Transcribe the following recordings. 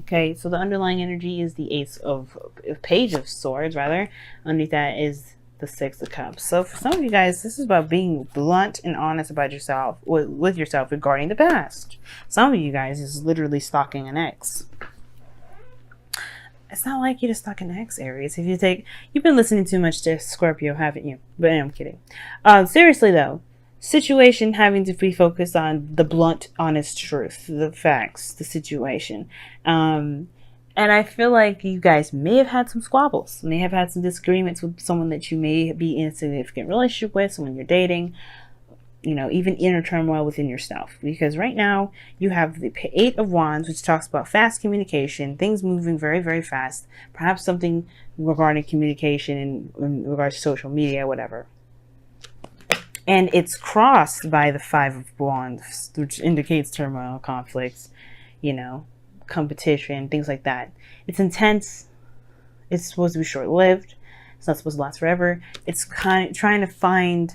Okay, so the underlying energy is the page of swords, rather. Underneath that is the six of cups. So for some of you guys, this is about being blunt and honest about yourself, with yourself regarding the past. Some of you guys is literally stalking an ex. It's not like you to stalk an ex, Aries. You've been listening too much to Scorpio, haven't you? But I'm kidding. Seriously though, situation having to be focused on the blunt, honest truth, the facts, the situation. And I feel like you guys may have had some squabbles, may have had some disagreements with someone that you may be in a significant relationship with, someone you're dating, even inner turmoil within yourself. Because right now you have the Eight of Wands, which talks about fast communication, things moving very, very fast, perhaps something regarding communication in regards to social media, whatever. And it's crossed by the Five of Wands, which indicates turmoil, conflicts, competition, things like that. It's intense. It's supposed to be short-lived. It's not supposed to last forever. It's kind of trying to find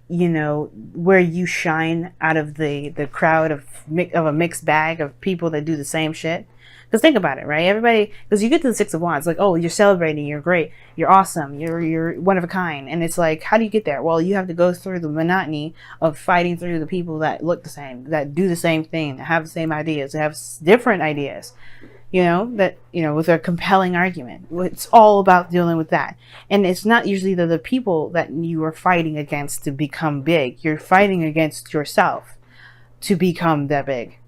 where you shine out of the crowd of a mixed bag of people that do the same shit. Because think about it, right? Everybody, because you get to the Six of Wands, like, oh, you're celebrating, you're great, you're awesome, you're one of a kind. And it's like, how do you get there? Well, you have to go through the monotony of fighting through the people that look the same, that do the same thing, that have the same ideas, that have different ideas. With a compelling argument. It's all about dealing with that. And it's not usually the people that you are fighting against to become big. You're fighting against yourself to become that big.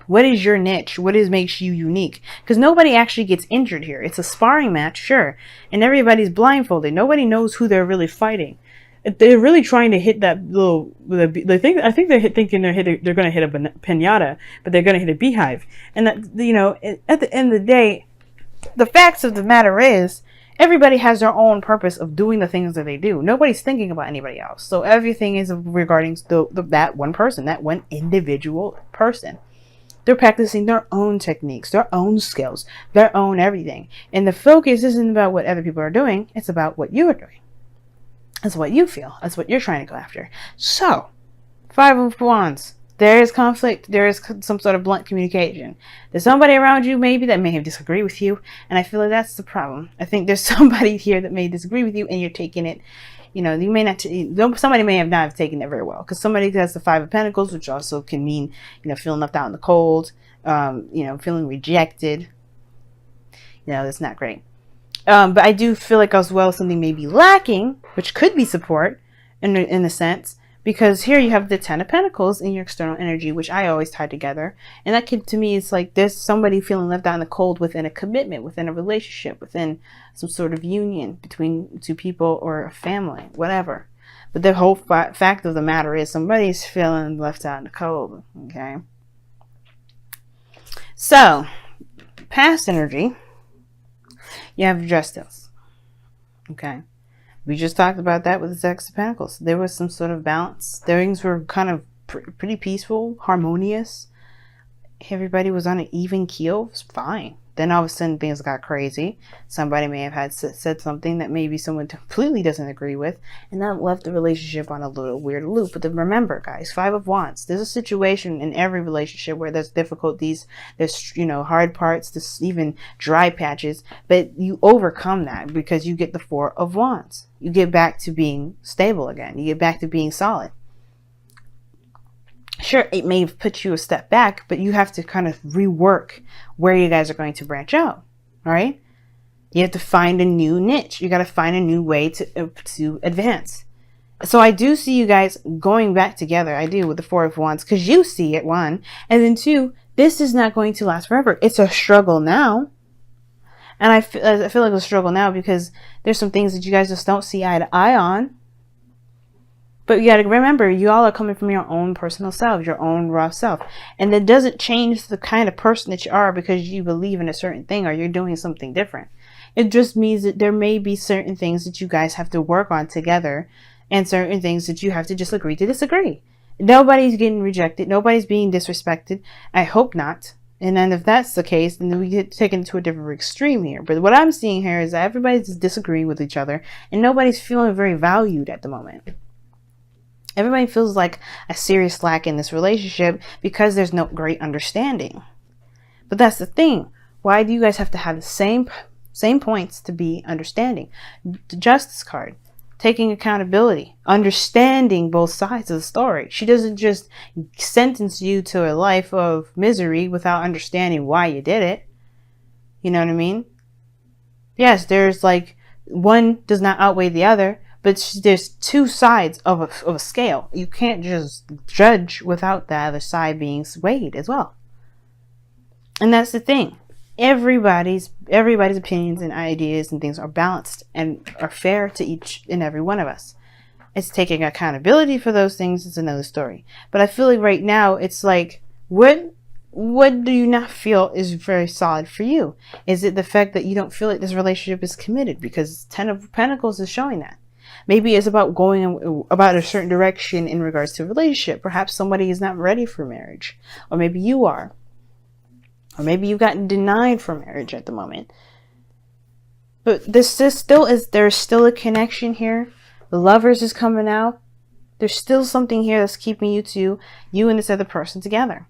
What is your niche? What makes you unique? Because nobody actually gets injured here. It's a sparring match, sure. And everybody's blindfolded. Nobody knows who they're really fighting. They're really trying to hit that little. I think they're thinking they're going to hit a pinata, but they're going to hit a beehive. And that at the end of the day, the facts of the matter is everybody has their own purpose of doing the things that they do. Nobody's thinking about anybody else. So everything is regarding that one person, that one individual person. They're practicing their own techniques, their own skills, their own everything. And the focus isn't about what other people are doing. It's about what you are doing. That's what you feel. That's what you're trying to go after. So, Five of Wands. There is conflict. There is some sort of blunt communication. There's somebody around you maybe that may have disagreed with you. And I feel like that's the problem. I think there's somebody here that may disagree with you and you're taking it, you may not, somebody may have not have taken it very well. Because somebody has the Five of Pentacles, which also can mean, feeling left out in the cold, feeling rejected. That's not great. But I do feel like as well something may be lacking, which could be support in a sense, because here you have the Ten of Pentacles in your external energy, which I always tie together. And that to me, it's like there's somebody feeling left out in the cold within a commitment, within a relationship, within some sort of union between two people or a family, whatever. But the whole fact of the matter is somebody's feeling left out in the cold, okay? So, past energy. You have justice. Okay. We just talked about that with the Six of Pentacles. There was some sort of balance. Things were kind of pretty peaceful, harmonious. Everybody was on an even keel. It was fine. Then all of a sudden things got crazy. Somebody may have said something that maybe someone completely doesn't agree with, and that left the relationship on a little weird loop. But then remember, guys, Five of Wands. There's a situation in every relationship where there's difficulties, there's hard parts, there's even dry patches, but you overcome that because you get the Four of Wands. You get back to being stable again. You get back to being solid. Sure, it may have put you a step back, but you have to kind of rework where you guys are going to branch out. All right. You have to find a new niche. You got to find a new way to advance. So I do see you guys going back together. I do with the Four of Wands, because you see it, one. And then two, this is not going to last forever. It's a struggle now. And I feel like it's a struggle now because there's some things that you guys just don't see eye to eye on. But you got to remember, you all are coming from your own personal self, your own raw self. And that doesn't change the kind of person that you are because you believe in a certain thing or you're doing something different. It just means that there may be certain things that you guys have to work on together and certain things that you have to just agree to disagree. Nobody's getting rejected. Nobody's being disrespected. I hope not. And then if that's the case, then we get taken to a different extreme here. But what I'm seeing here is that everybody's disagreeing with each other and nobody's feeling very valued at the moment. Everybody feels like a serious lack in this relationship because there's no great understanding. But that's the thing. Why do you guys have to have the same points to be understanding? The Justice card, taking accountability, understanding both sides of the story. She doesn't just sentence you to a life of misery without understanding why you did it. You know what I mean? Yes, there's like, one does not outweigh the other, but there's two sides of a scale. You can't just judge without the other side being weighed as well. And that's the thing. Everybody's opinions and ideas and things are balanced and are fair to each and every one of us. It's taking accountability for those things is another story. But I feel like right now it's like, what do you not feel is very solid for you? Is it the fact that you don't feel like this relationship is committed? Because Ten of Pentacles is showing that. Maybe it's about going about a certain direction in regards to a relationship. Perhaps somebody is not ready for marriage. Or maybe you are. Or maybe you've gotten denied for marriage at the moment. But there's still a connection here. The Lovers is coming out. There's still something here that's keeping you and this other person together.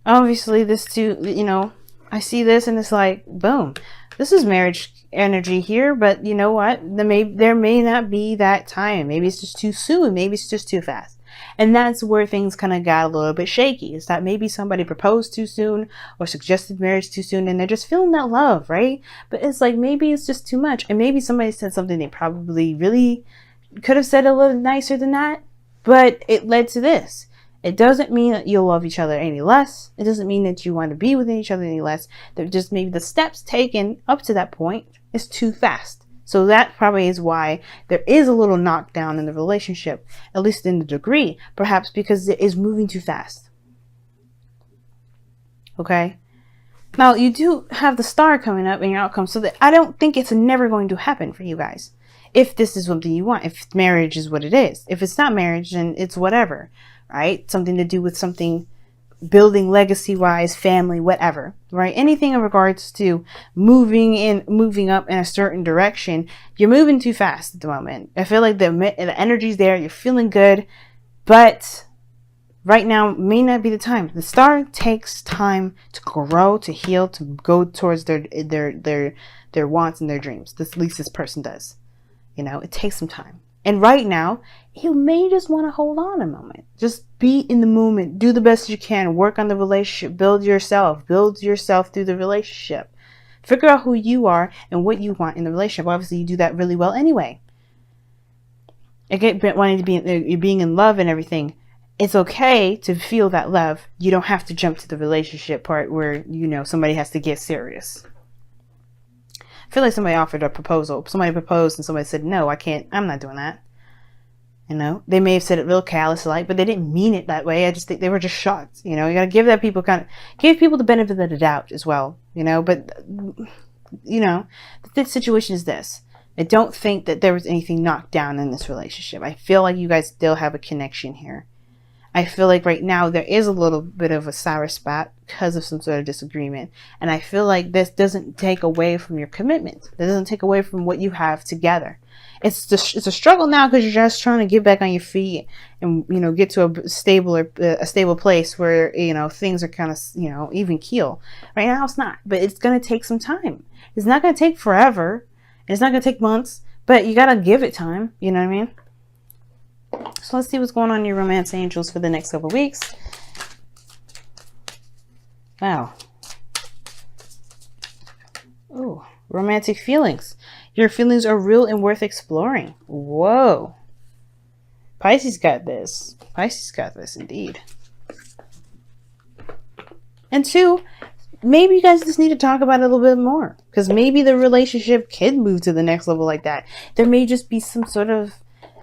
Obviously, this too, I see this and it's like, boom. This is marriage energy here, but you know what? There may not be that time. Maybe it's just too soon. Maybe it's just too fast. And that's where things kind of got a little bit shaky. Is that maybe somebody proposed too soon or suggested marriage too soon and they're just feeling that love, right? But it's like, maybe it's just too much. And maybe somebody said something they probably really could have said a little nicer than that, but it led to this. It doesn't mean that you'll love each other any less. It doesn't mean that you want to be with each other any less. They're just maybe the steps taken up to that point is too fast. So that probably is why there is a little knockdown in the relationship, at least in the degree, perhaps because it is moving too fast. Okay? Now, you do have the Star coming up in your outcome, so that I don't think it's never going to happen for you guys. If this is something you want, if marriage is what it is. If it's not marriage, then it's whatever. Right? Something to do with something building legacy-wise, family, whatever, right? Anything in regards to moving up in a certain direction, you're moving too fast at the moment. I feel like the energy's there, you're feeling good, but right now may not be the time. The Star takes time to grow, to heal, to go towards their wants and their dreams. At least this person does. It takes some time. And right now, you may just want to hold on a moment. Just be in the moment. Do the best you can. Work on the relationship. Build yourself. Build yourself through the relationship. Figure out who you are and what you want in the relationship. Obviously, you do that really well anyway. Again, wanting to be being in love and everything. It's okay to feel that love. You don't have to jump to the relationship part where, somebody has to get serious. I feel like somebody offered a proposal. Somebody proposed and somebody said, no, I can't. I'm not doing that. They may have said it real callous-like, but they didn't mean it that way. I just think they were just shocked. You got to give give people the benefit of the doubt as well. But, the situation is this. I don't think that there was anything knocked down in this relationship. I feel like you guys still have a connection here. I feel like right now there is a little bit of a sour spot because of some sort of disagreement. And I feel like this doesn't take away from your commitment. It doesn't take away from what you have together. It's a struggle now because you're just trying to get back on your feet and, get to a stable place where, things are kind of, even keel. Right now it's not, but it's going to take some time. It's not going to take forever. It's not going to take months, but you got to give it time. You know what I mean? So let's see what's going on in your romance angels for the next couple of weeks. Wow. Oh, romantic feelings. Your feelings are real and worth exploring. Whoa. Pisces got this. Pisces got this indeed. And 2, maybe you guys just need to talk about it a little bit more. Because maybe the relationship can move to the next level like that. There may just be some sort of...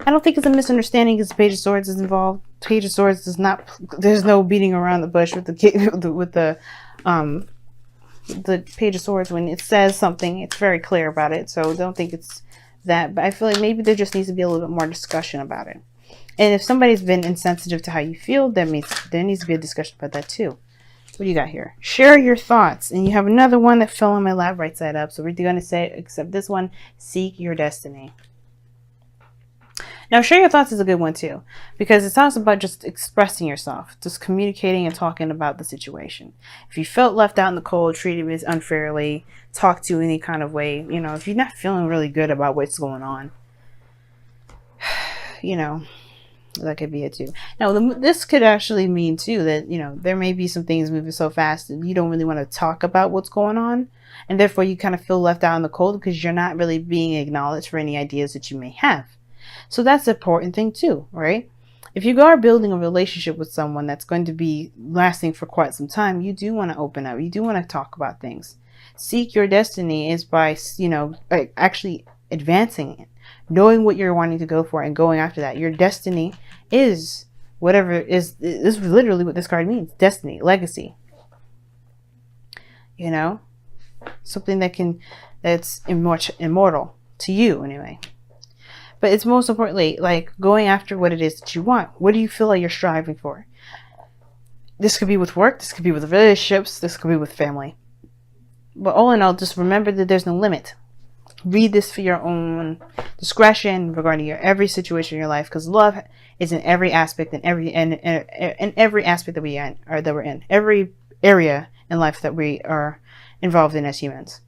I don't think it's a misunderstanding because the Page of Swords is involved. Page of Swords does not... There's no beating around the bush with the Page of Swords. When it says something, it's very clear about it. So don't think it's that. But I feel like maybe there just needs to be a little bit more discussion about it. And if somebody's been insensitive to how you feel, there needs to be a discussion about that too. What do you got here? Share your thoughts. And you have another one that fell on my lap right side up. So we're going to say, except this one, seek your destiny. Now, share your thoughts is a good one too, because it talks about just expressing yourself, just communicating and talking about the situation. If you felt left out in the cold, treated unfairly, talked to any kind of way, if you're not feeling really good about what's going on, that could be it too. Now, this could actually mean too that, there may be some things moving so fast that you don't really want to talk about what's going on. And therefore you kind of feel left out in the cold because you're not really being acknowledged for any ideas that you may have. So that's an important thing too, right? If you are building a relationship with someone that's going to be lasting for quite some time, you do want to open up. You do want to talk about things. Seek your destiny is by, actually advancing it, knowing what you're wanting to go for and going after that. Your destiny is whatever is literally what this card means. Destiny, legacy. Something that's immortal to you anyway. But it's most importantly like going after what it is that you want. What do you feel like you're striving for? This could be with work, this could be with relationships, this could be with family. But all in all, just remember that there's no limit. Read this for your own discretion regarding every situation in your life, because love is in every aspect, in every aspect that we're in, every area in life that we are involved in as humans.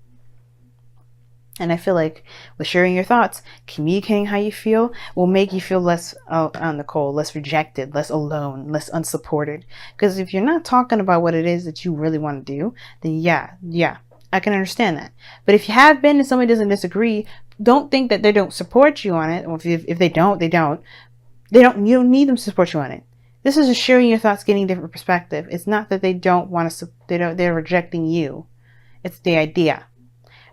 And I feel like with sharing your thoughts, communicating how you feel will make you feel less out on the cold, less rejected, less alone, less unsupported. Because if you're not talking about what it is that you really want to do, then yeah, I can understand that. But if you have been and somebody doesn't disagree, don't think that they don't support you on it. Or if they don't, they don't. You don't need them to support you on it. This is just sharing your thoughts, getting a different perspective. It's not that they don't want to. They're rejecting you. It's the idea.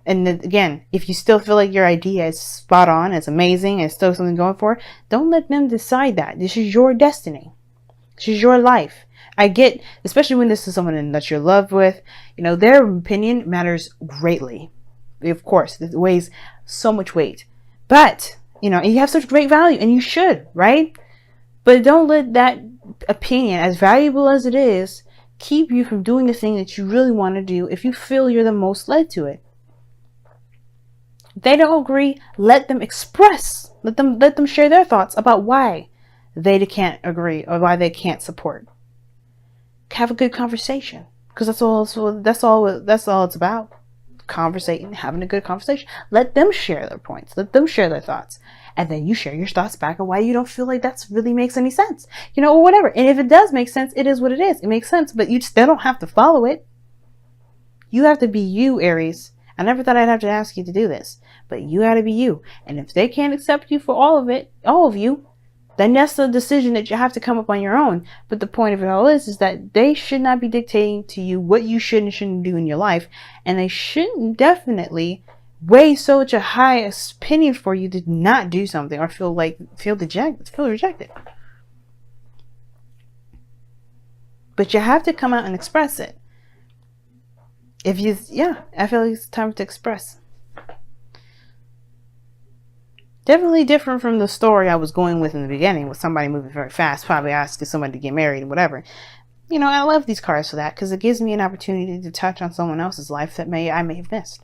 And then, again, if you still feel like your idea is spot on, it's amazing, and still something going for, don't let them decide that. This is your destiny. This is your life. I get, especially when this is someone that you're loved with, their opinion matters greatly. Of course, it weighs so much weight. But, you have such great value, and you should, right? But don't let that opinion, as valuable as it is, keep you from doing the thing that you really want to do if you feel you're the most led to it. If they don't agree, let them express. Let them share their thoughts about why they can't agree or why they can't support. Have a good conversation, because that's all it's about. Conversating, having a good conversation. Let them share their points. Let them share their thoughts, and then you share your thoughts back on why you don't feel like that really makes any sense, or whatever. And if it does make sense, it is what it is. It makes sense, but you still don't have to follow it. You have to be you, Aries. I never thought I'd have to ask you to do this, but you got to be you. And if they can't accept you for all of you, then that's the decision that you have to come up on your own. But the point of it all is that they should not be dictating to you what you should and shouldn't do in your life. And they shouldn't definitely weigh such a high opinion for you to not do something or feel rejected. But you have to come out and express it. I feel like it's time to express. Definitely different from the story I was going with in the beginning, with somebody moving very fast, probably asking somebody to get married and whatever. I love these cards for that, because it gives me an opportunity to touch on someone else's life that I may have missed.